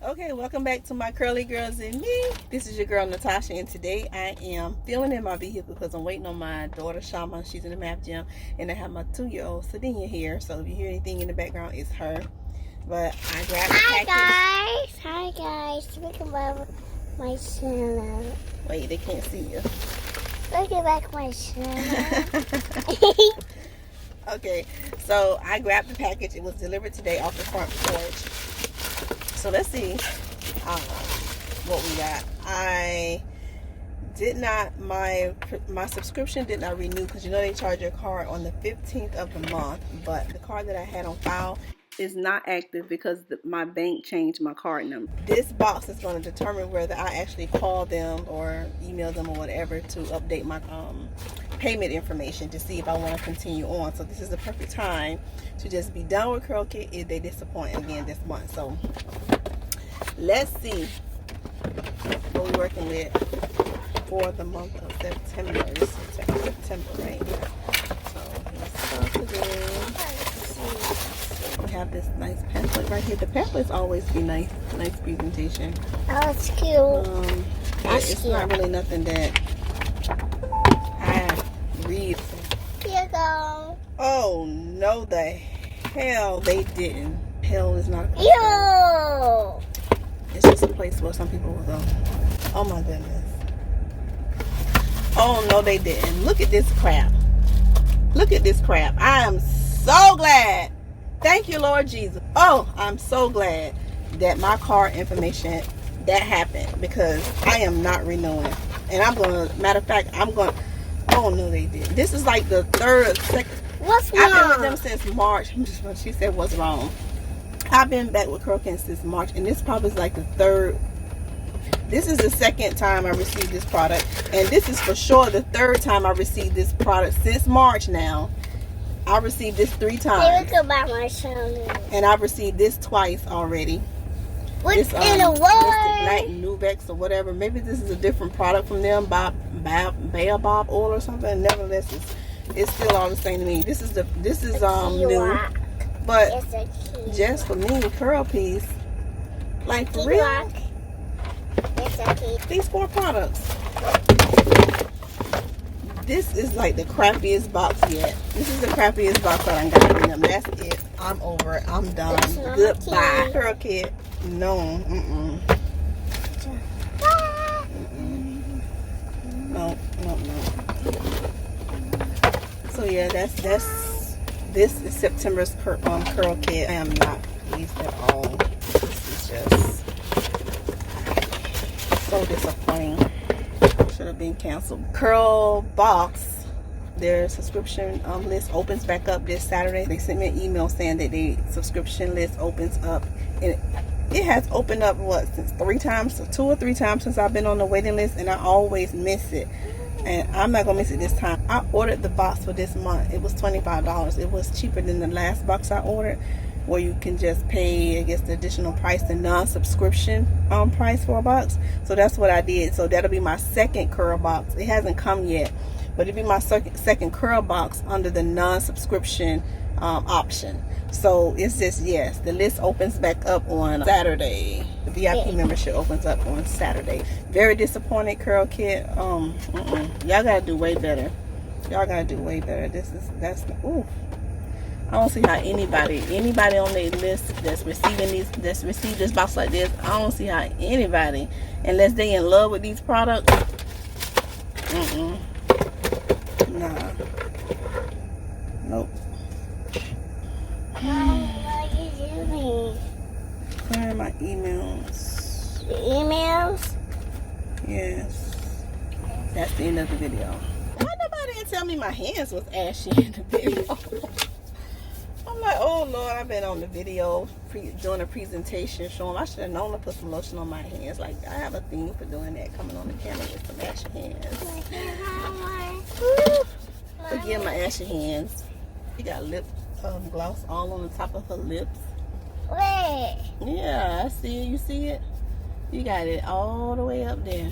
Okay, welcome back to my Curly Girls and Me. This is your girl NaTasha, and today I am filming in my vehicle because I'm waiting on my daughter Shauma. She's in the math gym, and I have my 2-year-old Sardinia here. So if you hear anything in the background, it's her. But I grabbed the package. Hi guys, welcome back my channel. Wait, they can't see you. Welcome back my channel. Okay, so I grabbed the package. It was delivered today off the front porch. So let's see what we got. I did not, my subscription did not renew because you know they charge your card on the 15th of the month, but the card that I had on file is not active because my bank changed my card number. This box is going to determine whether I actually call them or email them or whatever to update my payment information to see if I want to continue on. So this is the perfect time to just be done with CurlKit if they disappoint again this month. So let's see what we're working with for the month of September. It's September, right? So let's start today. We have this nice pamphlet right here. The pamphlets always be nice presentation. Oh, it's cute. It's not really nothing that I read. Here you go. Oh no, the hell they didn't. Hell is not a place. Ew. It's just a place where some people will go. Oh my goodness. Oh no, they didn't. Look at this crap. Look at this crap. I am so glad. Thank you, Lord Jesus. Oh, I'm so glad that my card information, that happened, because I am not renewing. And I'm going to, matter of fact, I'm going to, oh no, they did. This is like the second. What's wrong? I've been with them since March. She said, what's wrong? I've been back with CurlKit since March, and this probably is like the third. This is the second time I received this product, and this is for sure the third time I received this product since March now. I received this 3 times. Hey, look about my channel. And I've received this twice already. What's this, in the Mystic water? Black Nuvex or whatever. Maybe this is a different product from them, Baobab oil or something. Nevertheless, it's still all the same to me. This is new, but just for me, curl piece, like for real. These 4 products. This is like the crappiest box yet. This is the crappiest box that I got in them. That's it. I'm over it. I'm done. Goodbye. CurlKit. No. No. So yeah, this is September's CurlKit. I am not pleased at all. This is just so disappointing. Should have been canceled. Curl Box, their subscription list opens back up this Saturday. They sent me an email saying that the subscription list opens up, and it has opened up since 3 times, 2 or 3 times since I've been on the waiting list, and I always miss it. And I'm not gonna miss it this time. I ordered the box for this month. It was $25. It was cheaper than the last box I ordered, where you can just pay, I guess, the additional price, the non-subscription price for a box. So that's what I did. So that'll be my second curl box. It hasn't come yet, but it'll be my second curl box under the non-subscription option. So it's just, yes, the list opens back up on Saturday. The VIP membership opens up on Saturday. Very disappointed, CurlKit. Y'all gotta do way better. Y'all gotta do way better. Ooh. I don't see how anybody on their list that's received this box like this, I don't see how anybody, unless they in love with these products, nah, nope. What are you doing? Clearing my emails. The emails? Yes. That's the end of the video. Why nobody didn't tell me my hands was ashy in the video? I'm like, oh Lord, I've been on the video doing a presentation showing. I should have known to put some lotion on my hands. Like, I have a thing for doing that, coming on the camera with some ashy hands. Forgive my ashy hands. She got lip gloss all on the top of her lips. Wait. Yeah, I see it. You see it? You got it all the way up there.